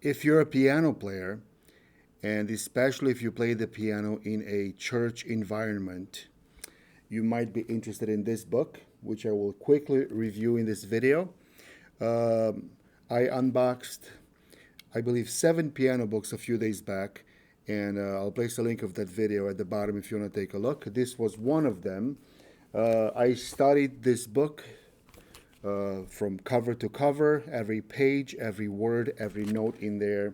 If you're a piano player, and especially if you play the piano in a church environment, you might be interested in this book, which I will quickly review in this video. I unboxed, I believe, 7 piano books a few days back, and I'll place a link of that video at the bottom if you want to take a look. This was one of them. I studied this book from cover to cover, every page, every word, every note in there,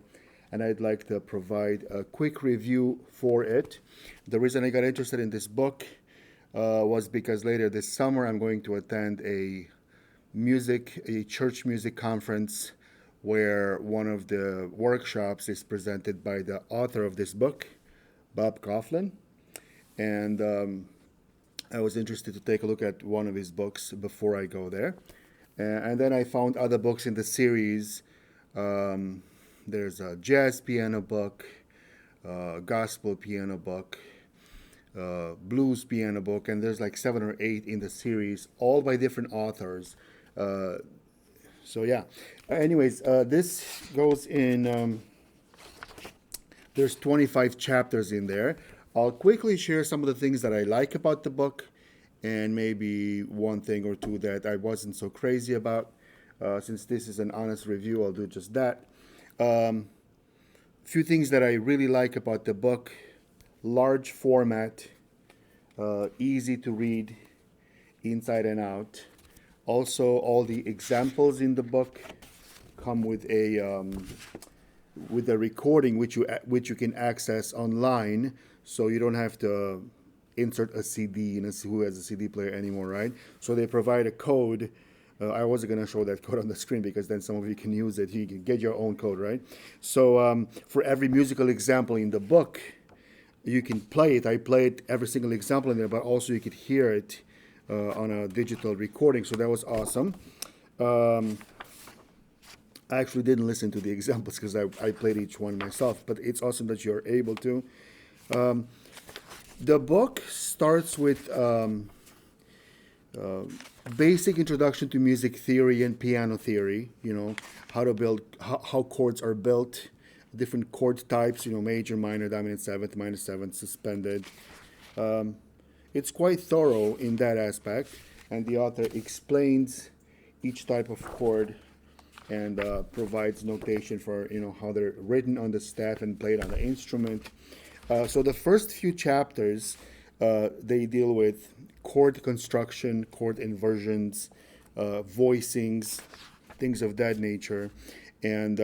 and I'd like to provide a quick review for it. The reason I got interested in this book was because later this summer I'm going to attend a church music conference where one of the workshops is presented by the author of this book, Bob Kauflin, and I was interested to take a look at one of his books before I go there. And then I found other books in the series. There's a jazz piano book, gospel piano book, blues piano book, and there's like 7 or 8 in the series, all by different authors. So yeah. Anyways, this goes in. There's 25 chapters in there. I'll quickly share some of the things that I like about the book, and maybe one thing or two that I wasn't so crazy about. Since this is an honest review, I'll do just that. Few things that I really like about the book: large format, easy to read, inside and out. Also, all the examples in the book come with a recording which you can access online, so you don't have to insert a CD. Who has a CD player anymore, right? So they provide a code. I wasn't going to show that code on the screen because then some of you can use it. You can get your own code, right? So for every musical example in the book, you can play it. I played every single example in there, but also you could hear it on a digital recording. So that was awesome. I actually didn't listen to the examples because I played each one myself, but it's awesome that you're able to. The book starts with basic introduction to music theory and piano theory. How to build, how chords are built, different chord types. Major, minor, dominant seventh, minor seventh, suspended. It's quite thorough in that aspect, and the author explains each type of chord and provides notation for how they're written on the staff and played on the instrument. So the first few chapters they deal with chord construction, chord inversions, voicings, things of that nature, and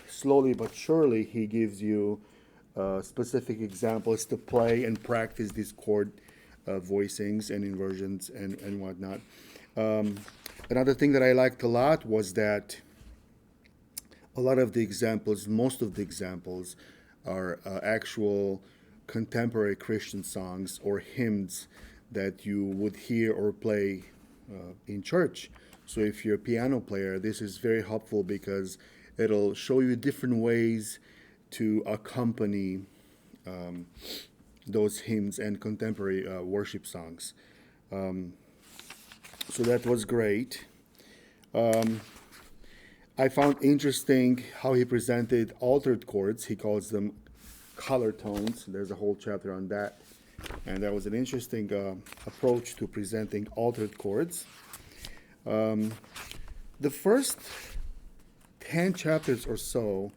slowly but surely he gives you specific examples to play and practice these chord voicings and inversions and whatnot. Another thing that I liked a lot was that a lot of the examples, most of the examples, are actual contemporary Christian songs or hymns that you would hear or play in church. So if you're a piano player, this is very helpful because it'll show you different ways to accompany those hymns and contemporary worship songs. So that was great. I found interesting how he presented altered chords. He calls them color tones. There's a whole chapter on that. And that was an interesting approach to presenting altered chords. The first 10 chapters or so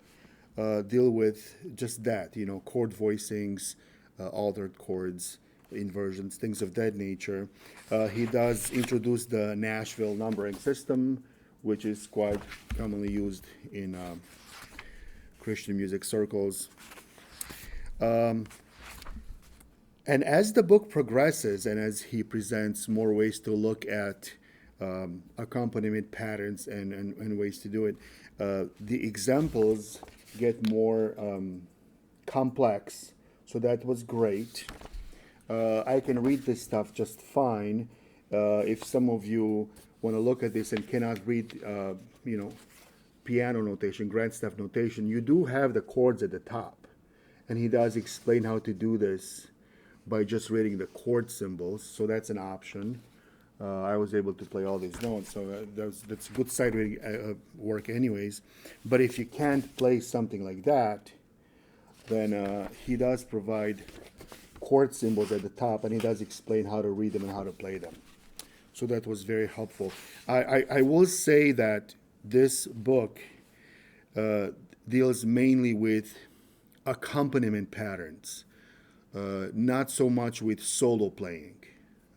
deal with just that, chord voicings, altered chords, inversions, things of that nature. He does introduce the Nashville numbering system, which is quite commonly used in Christian music circles. And as the book progresses and as he presents more ways to look at accompaniment patterns and ways to do it, the examples get more complex. So that was great. I can read this stuff just fine. If some of you want to look at this and cannot read, piano notation, grand staff notation, you do have the chords at the top. And he does explain how to do this by just reading the chord symbols. So that's an option. I was able to play all these notes, so that's good sight work anyways. But if you can't play something like that, then he does provide chord symbols at the top, and he does explain how to read them and how to play them. So that was very helpful. I will say that this book deals mainly with accompaniment patterns, not so much with solo playing.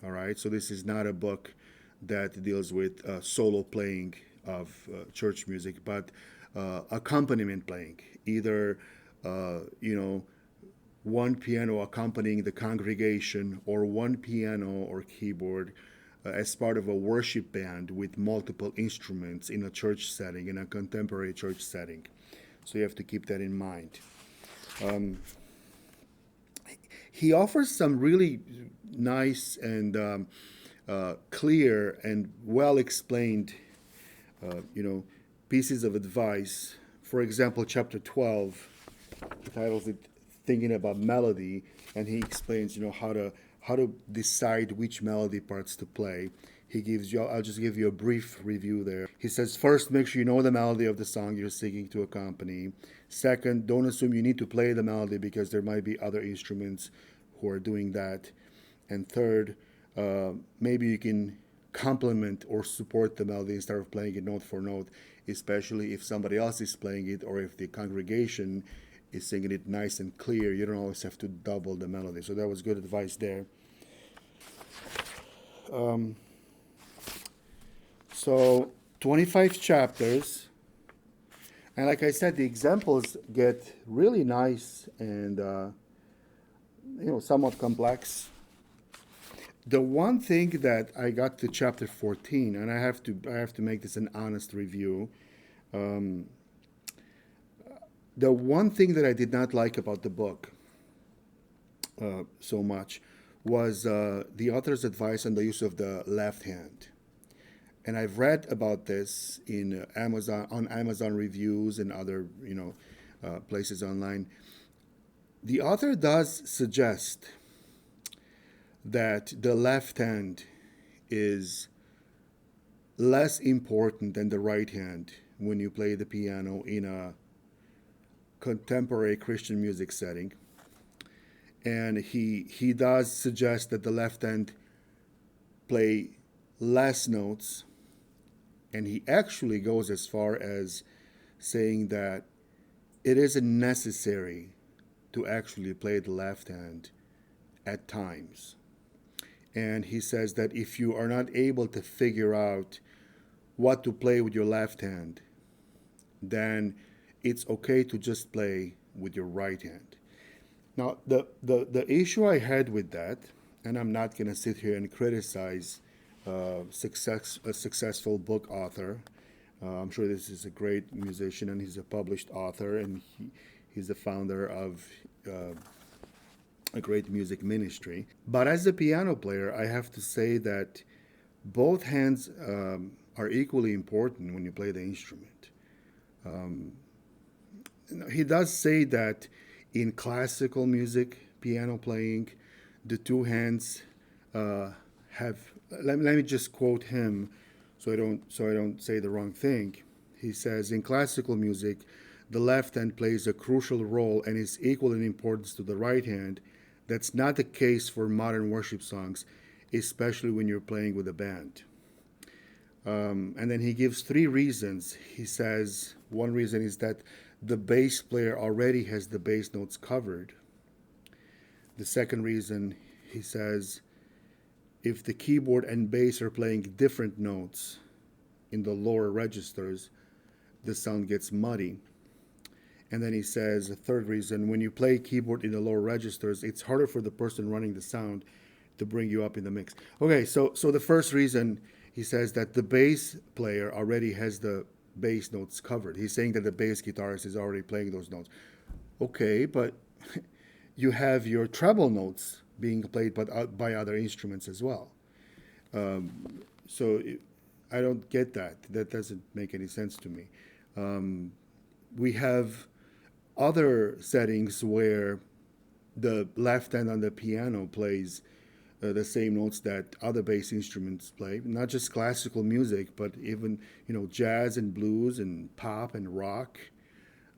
All right, so this is not a book that deals with solo playing of church music, but accompaniment playing, either one piano accompanying the congregation or one piano or keyboard as part of a worship band with multiple instruments in a church setting, in a contemporary church setting. So you have to keep that in mind. He offers some really nice and clear and well explained, pieces of advice. For example, chapter 12 titles it "Thinking About Melody," and he explains, how to decide which melody parts to play. He gives you. I'll just give you a brief review there. He says, first, make sure you know the melody of the song you're seeking to accompany. Second, don't assume you need to play the melody because there might be other instruments who are doing that. And third, maybe you can complement or support the melody instead of playing it note for note, especially if somebody else is playing it or if the congregation is singing it nice and clear. You don't always have to double the melody. So that was good advice there. So 25 chapters. And like I said, the examples get really nice and, somewhat complex. The one thing that I got to chapter 14, and I have to make this an honest review. The one thing that I did not like about the book so much was the author's advice on the use of the left hand. And I've read about this in on Amazon reviews and other places online. The author does suggest that the left hand is less important than the right hand when you play the piano in a contemporary Christian music setting. And he does suggest that the left hand play less notes, and he actually goes as far as saying that it isn't necessary to actually play the left hand at times. And he says that if you are not able to figure out what to play with your left hand, then it's okay to just play with your right hand. Now, the issue I had with that, and I'm not going to sit here and criticize a successful book author. I'm sure this is a great musician, and he's a published author, and he's the founder of a great music ministry. But as a piano player, I have to say that both hands are equally important when you play the instrument. He does say that in classical music, piano playing, the two hands have. Let me just quote him, so I don't say the wrong thing. He says, in classical music, the left hand plays a crucial role and is equal in importance to the right hand. That's not the case for modern worship songs, especially when you're playing with a band. And then he gives three reasons. He says one reason is that the bass player already has the bass notes covered. The second reason, he says, if the keyboard and bass are playing different notes in the lower registers, the sound gets muddy. And then he says, the third reason, when you play keyboard in the lower registers, it's harder for the person running the sound to bring you up in the mix. Okay, so the first reason, he says that the bass player already has the bass notes covered. He's saying that the bass guitarist is already playing those notes. Okay, but you have your treble notes being played by other instruments as well. So I don't get that. That doesn't make any sense to me. We have other settings where the left hand on the piano plays the same notes that other bass instruments play, not just classical music, but even jazz and blues and pop and rock.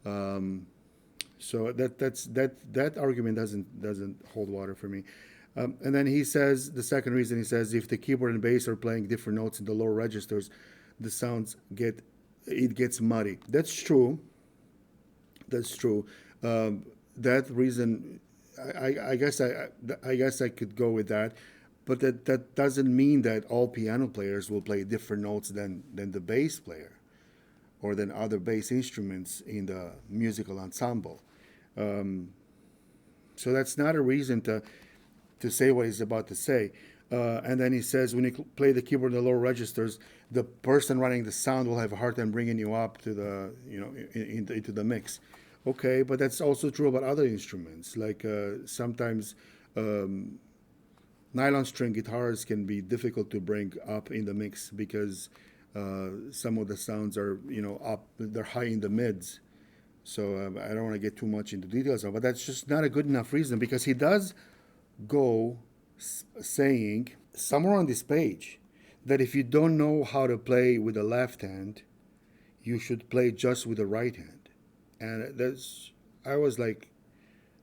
So that argument doesn't hold water for me. And then he says the second reason, he says if the keyboard and bass are playing different notes in the lower registers, the sounds gets muddy. That's true. That's true. That reason, I guess I could go with that, but that doesn't mean that all piano players will play different notes than the bass player or than other bass instruments in the musical ensemble. So that's not a reason to say what he's about to say. And then he says when you play the keyboard in the lower registers, the person running the sound will have a hard time bringing you up to the into the mix. Okay, but that's also true about other instruments. Like sometimes nylon string guitars can be difficult to bring up in the mix because some of the sounds are up, they're high in the mids. So I don't want to get too much into details of it, but that's just not a good enough reason because he does go saying somewhere on this page that if you don't know how to play with the left hand, you should play just with the right hand. And I was like,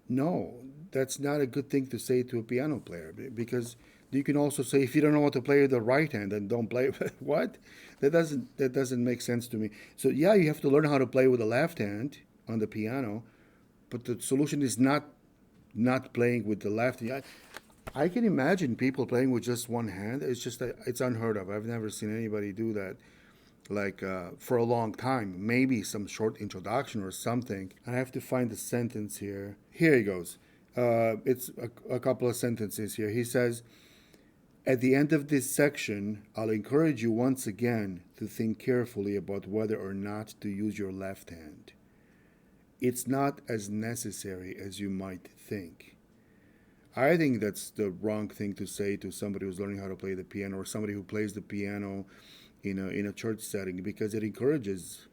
no, that's not a good thing to say to a piano player because you can also say if you don't know how to play with the right hand, then don't play. What? That doesn't make sense to me. So yeah, you have to learn how to play with the left hand on the piano, but the solution is not playing with the left. I can imagine people playing with just one hand. It's just it's unheard of. I've never seen anybody do that, like for a long time. Maybe some short introduction or something. I have to find the sentence here. Here he goes. It's a couple of sentences here. He says, at the end of this section, I'll encourage you once again to think carefully about whether or not to use your left hand. It's not as necessary as you might think. I think that's the wrong thing to say to somebody who's learning how to play the piano or somebody who plays the piano in a church setting because it encourages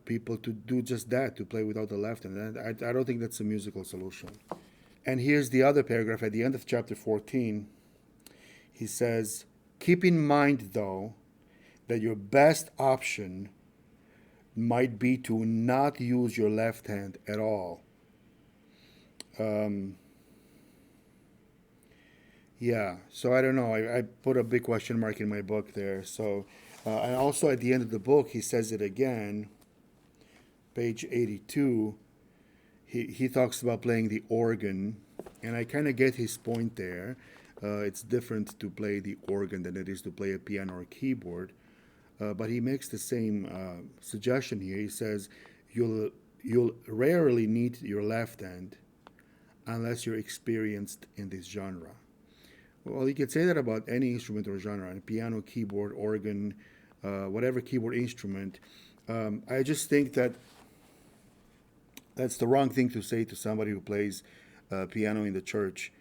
people to do just that, to play without the left hand. I don't think that's a musical solution. And here's the other paragraph at the end of chapter 14. He says, keep in mind, though, that your best option might be to not use your left hand at all. Yeah, so I don't know. I put a big question mark in my book there. So, and also at the end of the book, he says it again, page 82. He talks about playing the organ, and I kind of get his point there. It's different to play the organ than it is to play a piano or keyboard. But he makes the same suggestion here. He says you'll rarely need your left hand unless you're experienced in this genre. Well, you could say that about any instrument or genre, piano, keyboard, organ, whatever keyboard instrument. I just think that that's the wrong thing to say to somebody who plays piano in the church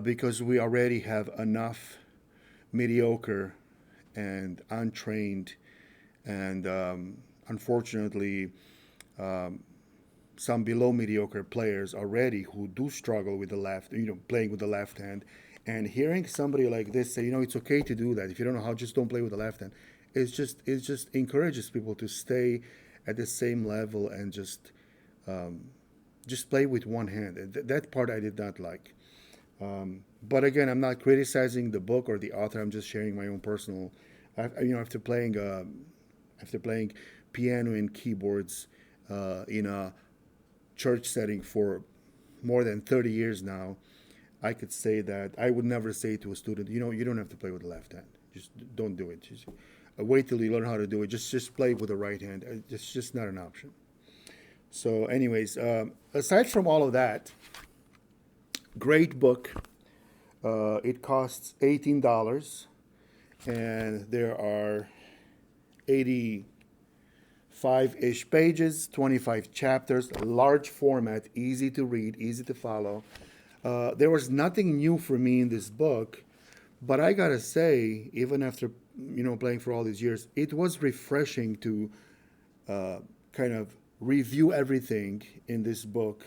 because we already have enough mediocre and untrained and unfortunately some below mediocre players already who do struggle with the left, playing with the left hand. And hearing somebody like this say, it's okay to do that. If you don't know how, just don't play with the left hand. It just encourages people to stay at the same level and just play with one hand. That part I did not like. But again, I'm not criticizing the book or the author. I'm just sharing my own personal. After playing piano and keyboards in a church setting for more than 30 years now, I could say that I would never say to a student, you don't have to play with the left hand. Just don't do it. Just wait till you learn how to do it. Just play with the right hand. It's just not an option. So, anyways, aside from all of that, great book. It costs $18, and there are 85-ish pages, 25 chapters, large format, easy to read, easy to follow. There was nothing new for me in this book, but I gotta say, even after playing for all these years, it was refreshing to kind of review everything in this book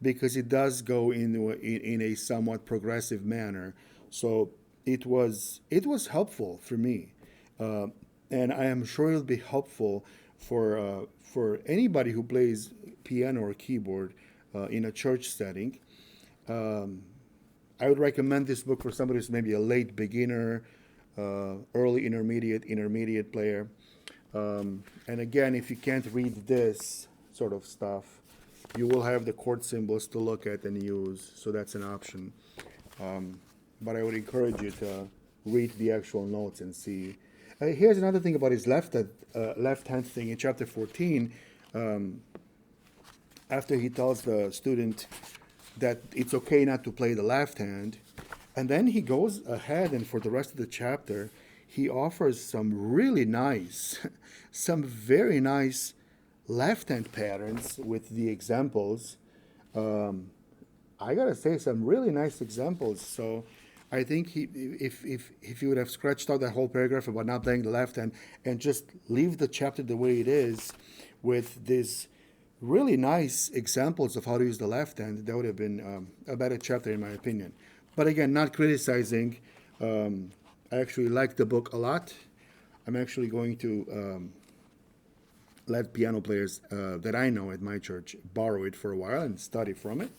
because it does go in a somewhat progressive manner So it was helpful for me, and I am sure it'll be helpful for anybody who plays piano or keyboard in a church setting. Um, I would recommend this book for somebody who's maybe a late beginner, early intermediate player. And again, if you can't read this sort of stuff, you will have the chord symbols to look at and use, so that's an option. Um, but I would encourage you to read the actual notes and see. Here's another thing about his left hand thing in chapter 14. Um, After he tells the student that it's okay not to play the left hand, and then he goes ahead and for the rest of the chapter, he offers some really nice, some very nice left hand patterns with the examples. Um, I gotta say, some really nice examples. So I think if he would have scratched out that whole paragraph about not playing the left hand and just leave the chapter the way it is, with these really nice examples of how to use the left hand, that would have been a better chapter in my opinion. But again, not criticizing. I actually like the book a lot. I'm actually going to let piano players that I know at my church borrow it for a while and study from it.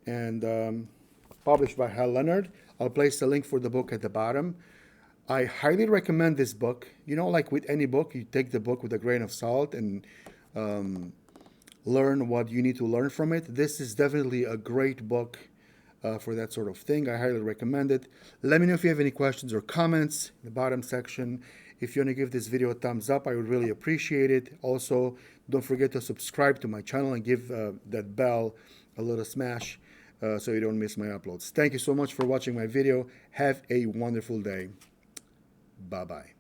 And published by Hal Leonard. I'll place the link for the book at the bottom. I highly recommend this book. You know, like with any book, you take the book with a grain of salt and learn what you need to learn from it. This is definitely a great book for that sort of thing. I highly recommend it. Let me know if you have any questions or comments in the bottom section. If you want to give this video a thumbs up, I would really appreciate it. Also, don't forget to subscribe to my channel and give that bell a little smash so you don't miss my uploads. Thank you so much for watching my video. Have a wonderful day. Bye-bye.